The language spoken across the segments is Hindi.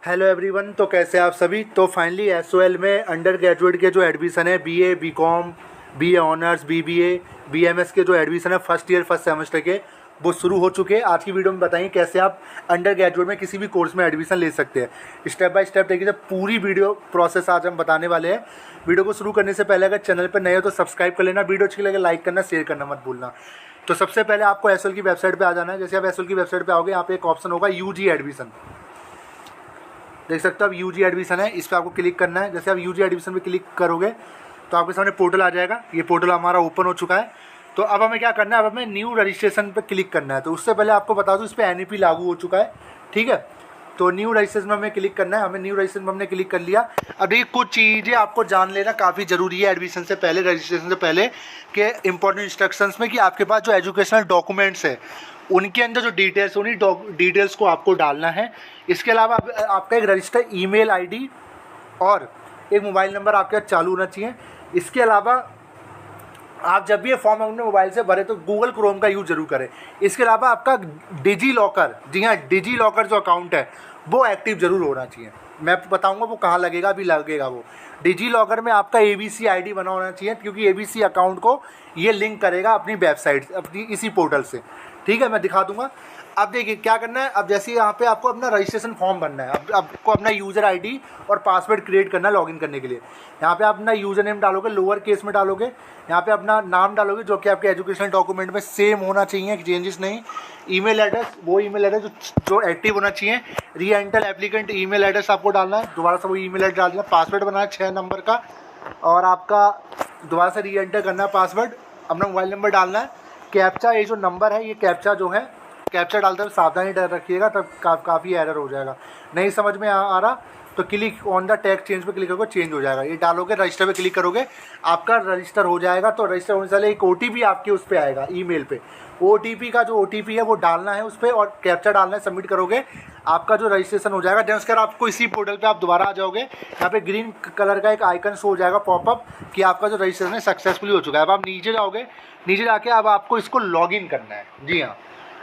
Hello everyone. तो कैसे आप सभी। तो फाइनली एसओएल में अंडर ग्रेजुएट के जो एडमिशन है BA BCom BA honours BBA BMS के जो एडमिशन है फर्स्ट ईयर फर्स्ट सेमेस्टर के वो शुरू हो चुके हैं। आज की वीडियो में बताएंगे कैसे आप अंडर ग्रेजुएट में किसी भी कोर्स में एडमिशन ले सकते हैं। स्टेप बाय स्टेप देखिए, जब पूरी वीडियो प्रोसेस आज हम बताने वाले हैं। वीडियो को शुरू करने से पहले अगर चैनल पर नए हो तो सब्सक्राइब कर लेना, वीडियो अच्छी लगे लाइक करना, शेयर करना मत भूलना। तो सबसे पहले आपको एसओएल की वेबसाइट पर आ जाना है। जैसे आप एसओएल की वेबसाइट पर आओगे, यहाँ पे एक ऑप्शन होगा यूजी एडमिशन, देख सकते हो आप यूजी एडमिशन है, इस पर आपको क्लिक करना है। जैसे आप यूजी एडमिशन पे क्लिक करोगे तो आपके सामने पोर्टल आ जाएगा। ये पोर्टल हमारा ओपन हो चुका है। तो अब हमें क्या करना है, अब हमें न्यू रजिस्ट्रेशन पे क्लिक करना है। तो उससे पहले आपको बता दूं इस पर एनईपी लागू हो चुका है, ठीक है। तो न्यू रजिस्ट्रेशन में हमें क्लिक करना है। हमें न्यू रजिस्ट्रेशन में हमने क्लिक कर लिया। अब देखिए कुछ चीज़ें आपको जान लेना काफ़ी ज़रूरी है एडमिशन से पहले, रजिस्ट्रेशन से पहले के इंपॉर्टेंट इंस्ट्रक्शंस में कि आपके पास जो एजुकेशनल डॉक्यूमेंट्स है उनके अंदर जो डिटेल्स, उन्हीं डिटेल्स को आपको डालना है। इसके अलावा आपका एक रजिस्टर ईमेल आईडी और एक मोबाइल नंबर आपके साथ चालू होना चाहिए। इसके अलावा आप जब भी ये फॉर्म अपने मोबाइल से भरे तो गूगल क्रोम का यूज़ जरूर करें। इसके अलावा आपका डिजी लॉकर, जी हाँ डिजी लॉकर जो अकाउंट है वो एक्टिव जरूर होना चाहिए। मैं बताऊंगा वो कहाँ लगेगा, अभी लगेगा वो डिजी लॉकर में आपका एबीसी आईडी बना होना चाहिए, क्योंकि एबीसी अकाउंट को ये लिंक करेगा अपनी वेबसाइट, अपनी इसी पोर्टल से, ठीक है। मैं दिखा दूंगा। अब देखिए क्या करना है। अब जैसे यहाँ पे आपको अपना रजिस्ट्रेशन फॉर्म भरना है। अब आपको अपना यूज़र आईडी और पासवर्ड क्रिएट करना है लॉगिन करने के लिए। यहाँ पे आप अपना यूज़र नेम डालोगे, लोअर केस में डालोगे। यहाँ पे अपना नाम डालोगे जो कि आपके एजुकेशनल डॉक्यूमेंट में सेम होना चाहिए, चेंजेस नहीं। ईमेल एड्रेस, वो ईमेल एड्रेस जो एक्टिव होना चाहिए। री एंटर एप्लीकेंट ईमेल एड्रेस आपको डालना है, दोबारा से वो ईमेल एड्रेस डाल देना। पासवर्ड बनाना है 6 नंबर का और आपका दोबारा से री एंटर करना है पासवर्ड। अपना मोबाइल नंबर डालना है। कैप्चा, ये जो नंबर है ये कैप्चा जो है, कैप्चा डालते हुए सावधानी रखिएगा, तब काफ़ी एरर हो जाएगा। नहीं समझ में आ रहा तो click on the tag change पे क्लिक करोगे, चेंज हो जाएगा। ये डालोगे, रजिस्टर पे क्लिक करोगे, आपका रजिस्टर हो जाएगा। तो रजिस्टर होने से पहले एक ओटीपी आपके उस पर आएगा ईमेल पे। ओटीपी का जो ओटीपी है वो डालना है उस पर और कैप्चा डालना है, सबमिट करोगे, आपका जो रजिस्ट्रेशन हो जाएगा। देन उसके बाद आपको इसी पोर्टल पे आप दोबारा आ जाओगे। यहाँ पे ग्रीन कलर का एक आइकन शो हो जाएगा पॉपअप कि आपका जो रजिस्ट्रेशन है सक्सेसफुली हो चुका है। अब आप नीचे जाओगे, नीचे जाके अब आपको इसको लॉगिन करना है। जी हाँ,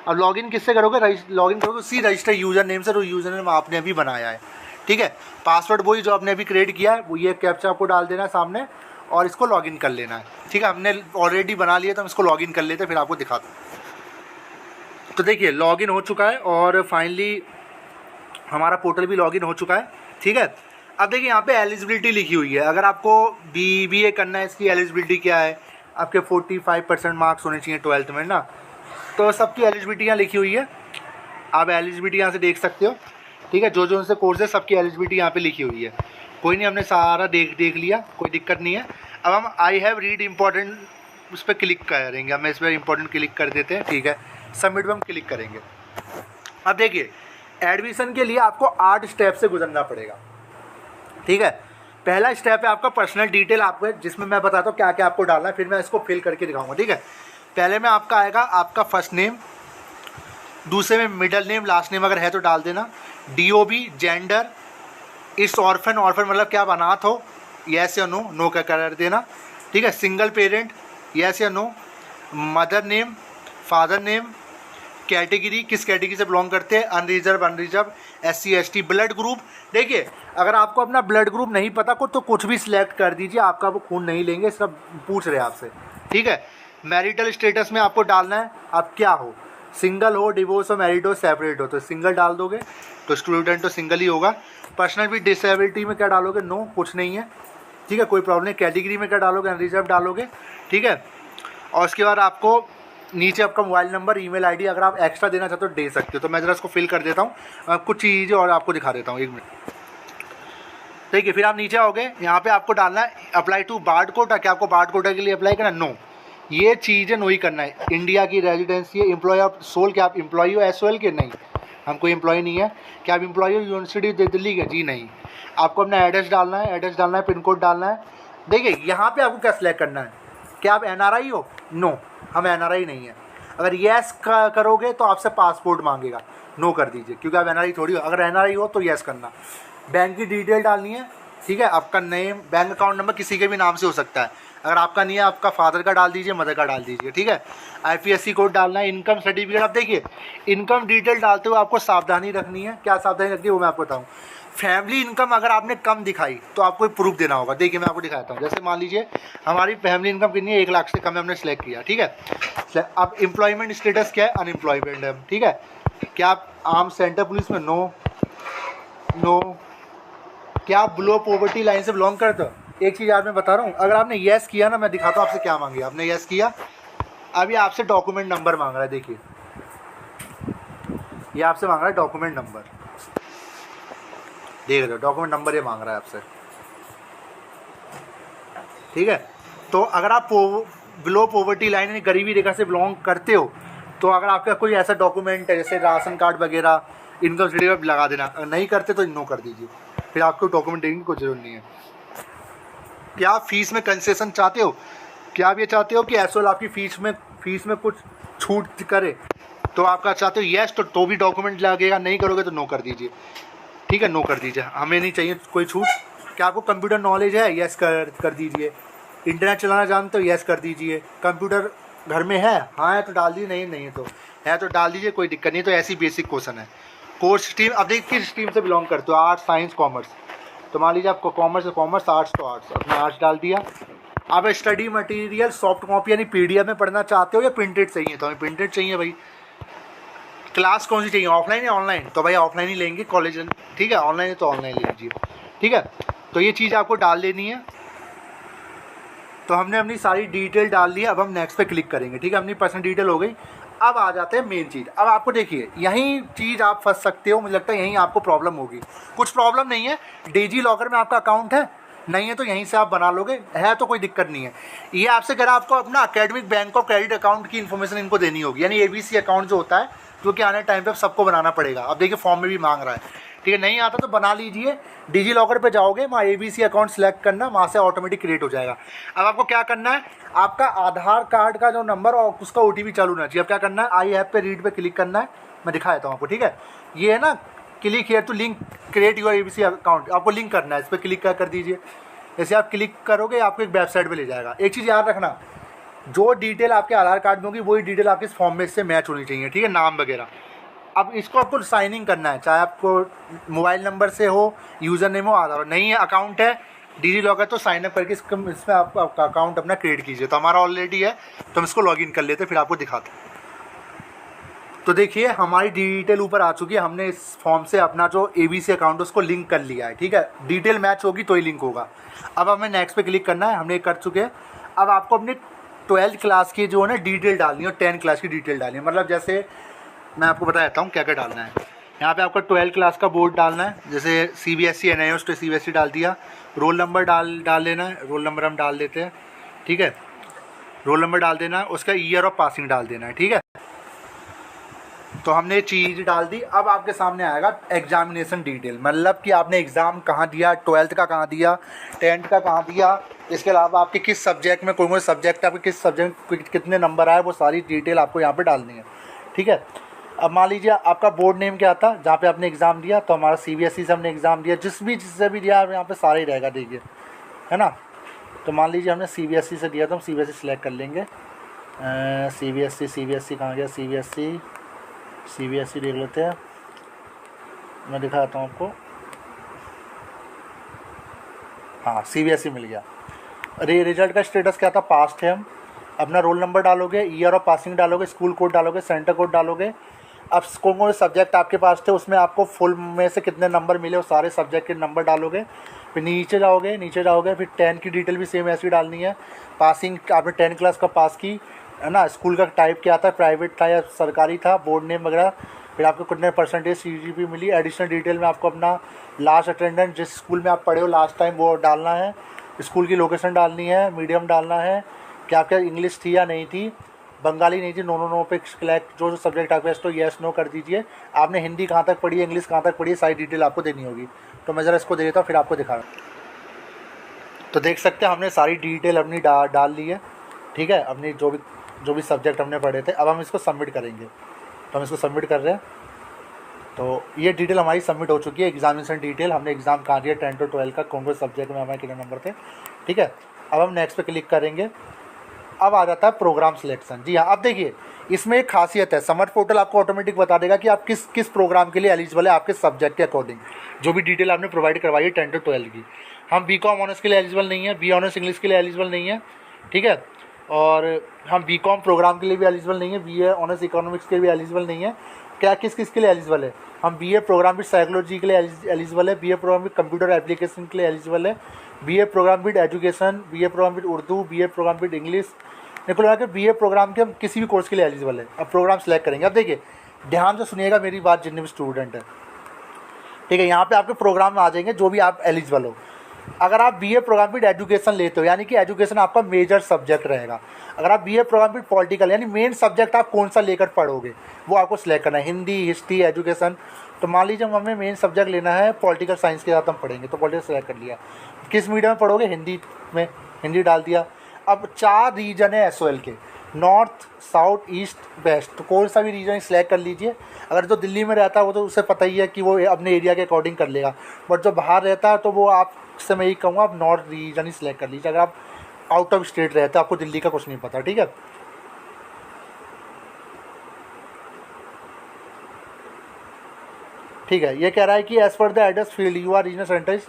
अब लॉगिन किससे करोगे, लॉगिन करोगे उसी रजिस्टर यूज़र नेम से जो यूज़र नेम आपने अभी बनाया है, ठीक है। पासवर्ड वही जो आपने अभी क्रिएट किया है, वो ये कैप्चा आपको डाल देना है सामने और इसको लॉगिन कर लेना है, ठीक है। हमने ऑलरेडी बना लिया तो हम इसको लॉगिन कर लेते हैं, फिर आपको दिखाता हूँ। तो देखिए लॉगिन हो चुका है और फाइनली हमारा पोर्टल भी लॉगिन हो चुका है, ठीक है। अब देखिए यहाँ पे एलिजिबिलिटी लिखी हुई है। अगर आपको बीबीए करना है, इसकी एलिजिबिलिटी क्या है, आपके 45% मार्क्स होने चाहिए 12th में ना। तो सबकी एलिजिबिलिटी यहाँ लिखी हुई है, आप एलिजिबिलिटी यहाँ से देख सकते हो, ठीक है। जो जो उनसे कोर्स है सबकी एलिजिबिलिटी यहाँ पे लिखी हुई है। कोई नहीं, हमने सारा देख लिया, कोई दिक्कत नहीं है। अब हम आई हैव रीड इम्पॉर्टेंट उस पर क्लिक करेंगे। हमें इस पर इम्पॉर्टेंट क्लिक कर देते हैं, ठीक है। सबमिट पर हम क्लिक करेंगे। अब देखिए एडमिशन के लिए आपको 8 स्टेप से गुजरना पड़ेगा, ठीक है। पहला स्टेप है आपका पर्सनल डिटेल, आपको जिसमें मैं बताता हूँ क्या क्या आपको डालना है, फिर मैं इसको फिल करके दिखाऊंगा, ठीक है। पहले में आपका आएगा आपका फर्स्ट नेम, दूसरे में मिडिल नेम, लास्ट नेम अगर है तो डाल देना। डीओबी, जेंडर, इस ऑर्फन मतलब क्या आप अनाथ हो, येस या नो, नो का कर देना, ठीक है। सिंगल पेरेंट, येस या no. Mother name, father name, category, किस कैटेगरी से बिलोंग करते हैं, unreserve, SC ST। Blood group, देखिए अगर आपको अपना ब्लड ग्रुप नहीं पता को तो कुछ भी सिलेक्ट कर दीजिए, आपका वो खून नहीं लेंगे, सब पूछ रहे हैं आपसे, ठीक है। मैरिटल स्टेटस में आपको डालना है आप क्या हो, सिंगल हो, डिवोर्स हो, मैरिड हो, सेपरेट हो। तो सिंगल डाल दोगे तो स्टूडेंट तो सिंगल ही होगा। पर्सनल भी डिसेबिलिटी में क्या डालोगे, नो, कुछ नहीं है, ठीक है, कोई प्रॉब्लम नहीं। कैटेगरी में क्या डालोगे, अनरिजर्व डालोगे, ठीक है। और उसके बाद आपको नीचे आपका मोबाइल नंबर, ईमेल आईडी अगर आप एक्स्ट्रा देना चाहते हो दे सकते हो। तो मैं ज़रा इसको फिल कर देता हूँ, कुछ चीज़ें और आपको दिखा देता हूँ, 1 मिनट। ठीक है, फिर आप नीचे आओगे, यहाँ पे आपको डालना है अप्लाई टू बार्ड कोटा। क्या आपको बार्ड कोटा के लिए अप्लाई करना है, नो, ये चीज़ें नो ही करना है। इंडिया की रेजिडेंसी है, एम्प्लॉय ऑफ सोल, क्या आप एम्प्लॉय हो एसओएल के, नहीं, हम कोई एम्प्लॉय नहीं है। क्या आप एम्प्लॉय हो यूनिवर्सिटी दिल्ली के, जी नहीं। आपको अपना एड्रेस डालना है, पिन कोड डालना है। देखिए यहाँ पे आपको क्या सिलेक्ट करना है, क्या आप NRI हो, नो, हम NRI नहीं है। अगर येस करोगे तो आपसे पासपोर्ट मांगेगा, नो कर दीजिए, क्योंकि आप NRI थोड़ी हो। अगर NRI हो तो येस करना। बैंक की डिटेल डालनी है, ठीक है। आपका नेम, बैंक अकाउंट नंबर किसी के भी नाम से हो सकता है, अगर आपका नहीं है आपका फादर का डाल दीजिए, मदर का डाल दीजिए, ठीक है। IPSC कोड डालना है। इनकम सर्टिफिकेट, अब देखिए इनकम डिटेल डालते हुए आपको सावधानी रखनी है। क्या सावधानी रखनी है वो मैं आपको बताऊँ। फैमिली इनकम अगर आपने कम दिखाई तो आपको प्रूफ देना होगा। देखिए मैं आपको दिखाता हूँ। जैसे मान लीजिए हमारी फैमिली इनकम कितनी है, 1 लाख से कम हमने सेलेक्ट किया, ठीक है। अब एम्प्लॉयमेंट स्टेटस क्या है, अनएम्प्लॉयमेंट है, ठीक है। क्या आप आर्म सेंटर पुलिस में, नो नो। क्या आप बिलो पॉवर्टी लाइन से बिलोंग करते हो? एक चीज़ आज मैं बता रहा हूँ, अगर आपने येस किया ना, मैं दिखाता हूँ आपसे क्या मांगे। आपने येस किया, अब ये आपसे डॉक्यूमेंट नंबर मांग रहा है। देखिए ये आपसे मांग रहा है डॉक्यूमेंट नंबर, देख रहे हो, डॉक्यूमेंट नंबर ये मांग रहा है आपसे, ठीक है। तो अगर आप बिलो पॉवर्टी लाइन यानी गरीबी रेखा से बिलोंग करते हो तो अगर आपका कोई ऐसा डॉक्यूमेंट है जैसे राशन कार्ड वगैरह, इनकम सर्टिफिकेट लगा देना। अगर नहीं करते तो नो कर दीजिए, फिर आपको डॉक्यूमेंट देने की कोई जरूरत नहीं है। क्या आप फीस में कंसेशन चाहते हो? क्या आप ये चाहते हो कि एसओएल आपकी फीस में कुछ छूट करे? तो आपका चाहते हो येस, तो भी डॉक्यूमेंट लगेगा। नहीं करोगे तो नो कर दीजिए, ठीक है, नो कर दीजिए, हमें नहीं चाहिए कोई छूट। क्या आपको कंप्यूटर नॉलेज है? यस कर दीजिए। इंटरनेट चलाना जानते हो? यस कर दीजिए। कंप्यूटर घर में है? हाँ है तो डाल दीजिए, नहीं है तो डाल दीजिए, कोई दिक्कत नहीं। तो ऐसी बेसिक क्वेश्चन है। कोर्स स्ट्रीम, अब देखिए किस स्ट्रीम से बिलोंग करते हो, आर्ट्स, साइंस, कॉमर्स। तो मान लीजिए आपको कॉमर्स है कॉमर्स, आर्ट्स तो आर्ट्स, अपना आर्ट्स डाल दिया। अब स्टडी मटेरियल सॉफ्ट कॉपी यानी पीडीएफ में पढ़ना चाहते हो या प्रिंटेड चाहिए? तो हमें प्रिंटेड चाहिए भाई। क्लास कौन सी चाहिए, ऑफलाइन या ऑनलाइन? तो भाई ऑफलाइन ही लेंगे कॉलेज, ठीक है। ऑनलाइन है तो ऑनलाइन ले लीजिए, ठीक है। तो ये चीज़ आपको डाल देनी है। तो हमने अपनी सारी डिटेल डाल दी। अब हम नेक्स्ट पे क्लिक करेंगे, ठीक है। अपनी पर्सनल डिटेल हो गई। अब आ जाते हैं मेन चीज़। अब आपको देखिए यही चीज़ आप फंस सकते हो, मुझे लगता है यहीं आपको प्रॉब्लम होगी। कुछ प्रॉब्लम नहीं है, डिजी लॉकर में आपका अकाउंट है, नहीं है तो यहीं से आप बना लोगे, है तो कोई दिक्कत नहीं है। ये आपसे कह रहा आपको अपना अकेडमिक बैंक और क्रेडिट अकाउंट की इन्फॉर्मेशन इनको देनी होगी, यानी एबीसी अकाउंट जो होता है, जो कि आने टाइम पे सबको बनाना पड़ेगा। अब देखिए फॉर्म में भी मांग रहा है, ठीक है। नहीं आता तो बना लीजिए। डिजी लॉकर पे जाओगे, वहाँ एबीसी अकाउंट सेलेक्ट करना, वहाँ से ऑटोमेटिक क्रिएट हो जाएगा। अब आपको क्या करना है, आपका आधार कार्ड का जो नंबर और उसका ओटीपी चालू होना चाहिए। अब क्या करना है, आई हैव पे रीड पे क्लिक करना है। मैं दिखा देता हूँ आपको, ठीक है। ये है ना, click here to link create your ABC account, आपको लिंक करना है, इस पर क्लिक कर दीजिए। जैसे आप क्लिक करोगे आपको एक वेबसाइट पे ले जाएगा। एक चीज़ याद रखना, जो डिटेल आपके आधार कार्ड में होगी वही डिटेल आपके इस फॉर्म में से मैच होनी चाहिए, ठीक है, नाम वगैरह। अब इसको आपको साइन इन करना है, चाहे आपको मोबाइल नंबर से हो, यूज़र नेम हो, आधार नहीं है, अकाउंट है डिजी लॉकर, तो साइन अप करके इसमें आपका अकाउंट अपना क्रिएट कीजिए। तो हमारा ऑलरेडी है तो हम इसको लॉगिन कर लेते हैं, फिर आपको दिखाते हैं। तो देखिए हमारी डिटेल ऊपर आ चुकी है। हमने इस फॉर्म से अपना जो एबीसी अकाउंट है उसको लिंक कर लिया है, ठीक है। डिटेल मैच होगी तो ही लिंक होगा। अब हमें नेक्स्ट पे क्लिक करना है, हमने कर चुके हैं। अब आपको अपनी 12th क्लास की जो है ना डिटेल डालनी है और 10th क्लास की डिटेल डालनी है। मतलब जैसे मैं आपको बता देता हूँ क्या क्या डालना है। यहाँ पे आपको 12th क्लास का बोर्ड डालना है, जैसे सीबीएसई एनआईओएस तो सीबीएसई डाल दिया। रोल नंबर डाल लेना है, रोल नंबर हम डाल देते हैं, ठीक है। रोल नंबर डाल देना है, उसका ईयर ऑफ पासिंग डाल देना है, ठीक है। तो हमने चीज़ डाल दी। अब आपके सामने आएगा एग्जामिनेशन डिटेल, मतलब कि आपने एग्ज़ाम कहाँ दिया, 12th का कहाँ दिया, 10th का कहाँ दिया, इसके अलावा आपके किस सब्जेक्ट में, कौन सब्जेक्ट आपके किस सब्जेक्ट कितने नंबर आए, वो सारी डिटेल आपको यहाँ पे डालनी है, ठीक है। अब मान लीजिए आपका बोर्ड नेम क्या था जहाँ पे आपने एग्ज़ाम दिया, तो हमारा सीबीएसई से हमने एग्ज़ाम दिया, जिससे भी दिया यहाँ पे सारा ही रहेगा, देखिए, है ना। तो मान लीजिए हमने सीबीएसई से दिया तो हम सीबीएसई सेलेक्ट कर लेंगे। सीबीएसई कहाँ गया, सीबीएसई देख लेते हैं, मैं दिखाता हूँ आपको। हाँ सीबीएसई मिल गया। अरे रिजल्ट का स्टेटस क्या था, पास थे हम। अपना रोल नंबर डालोगे, ईयर ऑफ पासिंग डालोगे, स्कूल कोड डालोगे, सेंटर कोड डालोगे। अब कौन से सब्जेक्ट आपके पास थे उसमें आपको फुल में से कितने नंबर मिले, वो सारे सब्जेक्ट के नंबर डालोगे। फिर नीचे जाओगे, फिर 10 की डिटेल भी सेम ऐसी डालनी है। पासिंग आपने 10 क्लास का पास की, है ना। स्कूल का टाइप क्या था, प्राइवेट था या सरकारी था, बोर्ड नेम वगैरह। फिर आपको कितने परसेंटेज सीजीपी मिली। एडिशनल डिटेल में आपको अपना लास्ट अटेंडेंस, जिस स्कूल में आप पढ़े हो लास्ट टाइम, वो डालना है। स्कूल की लोकेशन डालनी है, मीडियम डालना है, कि आपके इंग्लिश थी या नहीं थी, बंगाली नहीं थी, नो पे सिलेक्ट, जो सब्जेक्ट आपके पास तो येस नो कर दीजिए। आपने हिंदी कहाँ तक पढ़ी है, इंग्लिश कहाँ तक पढ़ी है, सारी डिटेल आपको देनी होगी। तो मैं ज़रा इसको दे देता हूँ, फिर आपको दिखा रहा हूँ। तो देख सकते हैं हमने सारी डिटेल अपनी डाल ली है, ठीक है। अपनी जो भी सब्जेक्ट हमने पढ़े थे। अब हम इसको सबमिट करेंगे, तो हम इसको सबमिट कर रहे हैं। तो ये डिटेल हमारी सबमिट हो चुकी है, एग्जामिनेशन डिटेल। हमने एग्ज़ाम कहाँ दिया, 10 to 12 का, कौन से सब्जेक्ट में हमारे कितने नंबर थे, ठीक है। अब हम नेक्स्ट पे क्लिक करेंगे। अब आ जाता है प्रोग्राम सिलेक्शन। जी हाँ, अब देखिए इसमें एक खासियत है, समर पोर्टल आपको ऑटोमेटिक बता देगा कि आप किस किस प्रोग्राम के लिए एलिजिबल है आपके सब्जेक्ट के अकॉर्डिंग, जो भी डिटेल आपने प्रोवाइड करवाई है 10 to 12 की। हम बीकॉम ऑनर्स के लिए एलिजिबल नहीं है, बी ऑनर्स इंग्लिश के लिए एलिजिबल नहीं है, ठीक है, और हम बीकॉम प्रोग्राम के लिए भी एलिजिबल नहीं है, बीए ऑनर्स इकोनॉमिक्स के लिए भी एलिजिबल नहीं है। क्या किस किस के लिए एलिजिबल है? हम बीए प्रोग्राम विद साइकोलॉजी के लिए एलिजिबल है, BA programme with computer application के लिए एलिजिबल है, BA programme with education, BA programme with Urdu, BA programme with English, निकल लगा कि बीए प्रोग्राम के हम किसी भी कोर्स के लिए एलिजिबल है। अब प्रोग्राम सेलेक्ट करेंगे। अब देखिए ध्यान से सुनिएगा मेरी बात, जितने भी स्टूडेंट हैं, ठीक है, यहाँ पे आपके प्रोग्राम में आ जाएंगे जो भी आप एलिजिबल हो। अगर आप बीए प्रोग्राम विद एजुकेशन लेते हो, यानी कि एजुकेशन आपका मेजर सब्जेक्ट रहेगा। अगर आप बीए प्रोग्राम विद पॉलिटिकल, यानी मेन सब्जेक्ट आप कौन सा लेकर पढ़ोगे वो आपको सिलेक्ट करना है, हिंदी, हिस्ट्री, एजुकेशन। तो मान लीजिए हमें मेन सब्जेक्ट लेना है पॉलिटिकल साइंस के साथ हम पढ़ेंगे, तो पॉलिटिकल सेलेक्ट कर लिया। किस मीडियम में पढ़ोगे? हिंदी में, हिंदी डाल दिया। अब 4 रीजन है एसओएल के, नॉर्थ, साउथ, ईस्ट, वेस्ट, तो कौन सा भी रीजन सिलेक्ट कर लीजिए। अगर जो दिल्ली में रहता है वो तो उसे पता ही है कि वो अपने एरिया के अकॉर्डिंग कर लेगा, बट जो बाहर रहता है तो वो आपसे मैं यही कहूँगा आप नॉर्थ रीजन ही सिलेक्ट कर लीजिए। अगर आप आउट ऑफ स्टेट रहते हैं, आपको दिल्ली का कुछ नहीं पता, ठीक है। ठीक है, ये कह रहा है कि as per the address field you are regional centre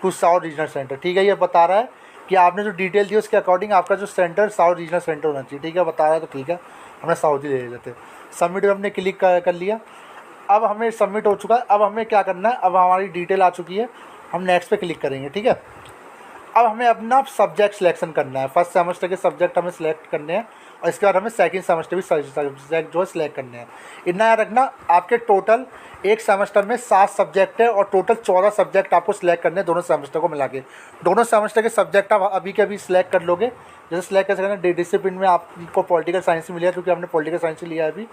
to south regional centre, ठीक है, ये बता रहा है कि आपने जो डिटेल दी उसके अकॉर्डिंग आपका जो सेंटर साउथ रीजनल सेंटर होना चाहिए, ठीक है, बता रहा है तो ठीक है, हमने साउथ ही ले लेते। सबमिट पर हमने क्लिक कर लिया। अब हमें सबमिट हो चुका है। अब हमें क्या करना है, अब हमारी डिटेल आ चुकी है, हम नेक्स्ट पे क्लिक करेंगे, ठीक है। अब हमें अपना सब्जेक्ट सिलेक्शन करना है, फर्स्ट सेमेस्टर के सब्जेक्ट हमें सिलेक्ट करने हैं और इसके बाद हमें सेकंड सेमेस्टर भी सब्जेक्ट जो है सिलेक्ट करने हैं। इतना याद रखना, आपके टोटल एक सेमेस्टर में 7 सब्जेक्ट है और टोटल 14 सब्जेक्ट आपको सिलेक्ट करने हैं दोनों सेमेस्टर को मिला के। दोनों सेमेस्टर के सब्जेक्ट आप अभी के अभी सिलेक्ट कर लोगे। जैसे सिलेक्ट कैसे करना, डिसिप्लिन में आपको पॉलिटिकल साइंस ही मिला क्योंकि हमने पॉलिटिकल साइंस ही लिया है अभी।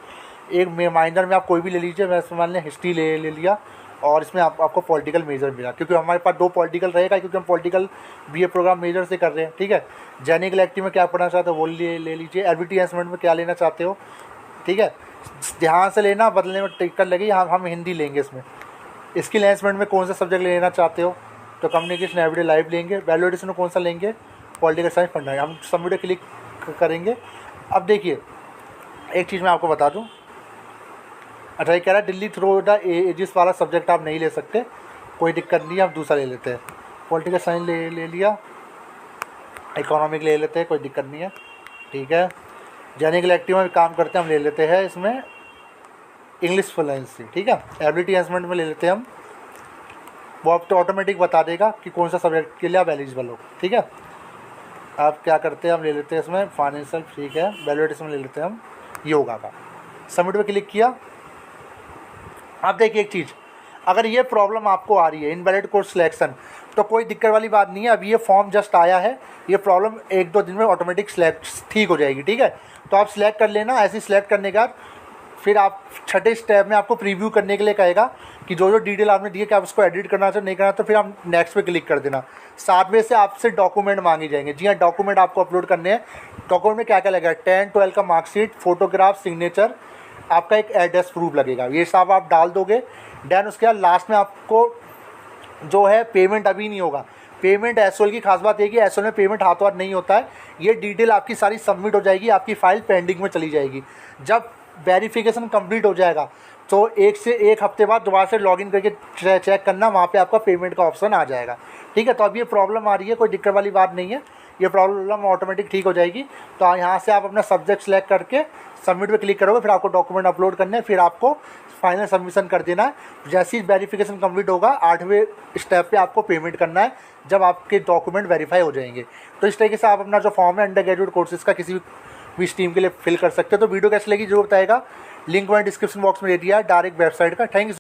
एक माइनर में आप कोई भी ले लीजिए, वैसे मान लें हिस्ट्री ले लिया और इसमें आपको पॉलिटिकल मेजर मिला क्योंकि हमारे पास 2 पॉलिटिकल रहेगा क्योंकि हम पॉलिटिकल बीए प्रोग्राम मेजर से कर रहे हैं, ठीक है। जैनिक इलेक्टिव में क्या पढ़ना चाहते हो वो ले लीजिए। एलबीटी एनमेंट में क्या लेना चाहते हो, ठीक है, ध्यान से लेना, बदलने में टिकट लगेगी। हम हिंदी लेंगे इसमें। स्किल एनहांसमेंट में कौन सा सब्जेक्ट लेना चाहते हो, तो कम्युनिकेशन एवरीडे लाइफ लेंगे। वैल्यू एडिशन में कौन सा लेंगे, पॉलिटिकल साइंस पढ़ना है, हम सबमिट क्लिक करेंगे। अब देखिए एक चीज़ मैं आपको बता दूँ, अच्छा ये कह रहा है दिल्ली थ्रू द एजिस वाला सब्जेक्ट आप नहीं ले सकते, कोई दिक्कत नहीं है, आप दूसरा ले लेते हैं। पॉलिटिकल साइंस ले लिया, इकोनॉमिक ले लेते हैं, कोई दिक्कत नहीं है, ठीक है। जैनिक इलेक्टिव में काम करते हैं, हम ले लेते हैं इसमें इंग्लिश फ्लुएंसी, ठीक है। एबिलिटी एनहांसमेंट में ले लेते हैं हम, वो आप तो ऑटोमेटिक बता देगा कि कौन सा सब्जेक्ट के लिए आप एलिजिबल हो, ठीक है। आप क्या करते हैं, हम ले लेते हैं इसमें फाइनेंशियल, ठीक है, वैल्यूएशन में ले लेते हैं हम योगा का। सबमिट पे क्लिक किया। अब देखिए एक चीज़, अगर ये प्रॉब्लम आपको आ रही है इनवैलिड कोर्स सिलेक्शन, तो कोई दिक्कत वाली बात नहीं है। अभी ये फॉर्म जस्ट आया है, ये प्रॉब्लम 1-2 दिन में ऑटोमेटिक ठीक हो जाएगी, ठीक है। तो आप सिलेक्ट कर लेना। ऐसे सिलेक्ट करने के बाद फिर आप छठे स्टेप में आपको प्रीव्यू करने के लिए कहेगा कि जो जो डिटेल आपने दी है कि आप उसको एडिट करना चाहते नहीं करना, तो फिर आप नेक्स्ट पे क्लिक कर देना। 7वें से आपसे डॉक्यूमेंट मांगे जाएंगे। जी हाँ, डॉक्यूमेंट आपको अपलोड करने हैं। डॉक्यूमेंट में क्या क्या लगेगा, 10-12 का मार्कशीट, फोटोग्राफ, सिग्नेचर, आपका एक एड्रेस प्रूफ लगेगा, ये सब आप डाल दोगे। देन उसके बाद लास्ट में आपको जो है पेमेंट अभी नहीं होगा। पेमेंट एसओएल की खास बात है कि एसओएल में पेमेंट हाथों हाथ नहीं होता है। ये डिटेल आपकी सारी सबमिट हो जाएगी, आपकी फाइल पेंडिंग में चली जाएगी। जब वेरिफिकेशन कंप्लीट हो जाएगा तो 1 से 1 हफ्ते बाद दोबारा से लॉगिन करके चेक करना, वहाँ पे आपका पेमेंट का ऑप्शन आ जाएगा, ठीक है। तो अब ये प्रॉब्लम आ रही है, कोई दिक्कत वाली बात नहीं है, ये प्रॉब्लम ऑटोमेटिक ठीक हो जाएगी। तो यहाँ से आप अपना सब्जेक्ट सेलेक्ट करके सबमिट पे क्लिक करोगे, फिर आपको डॉक्यूमेंट अपलोड करने हैं, फिर आपको फाइनल सबमिशन कर देना है। जैसे ही वेरिफिकेशन कंप्लीट होगा 8वें स्टेप पे आपको पेमेंट करना है, जब आपके डॉक्यूमेंट वेरीफाई हो जाएंगे। तो इस तरीके से आप अपना जो फॉर्म है अंडर ग्रेजुएट कोर्सेज का किसी भी स्ट्रीम के लिए फिल कर सकते हो। तो वीडियो कैसे लगी जरूर बताएगा, लिंक मैंने डिस्क्रिप्शन बॉक्स में दे दिया है डायरेक्ट वेबसाइट का। Thank you.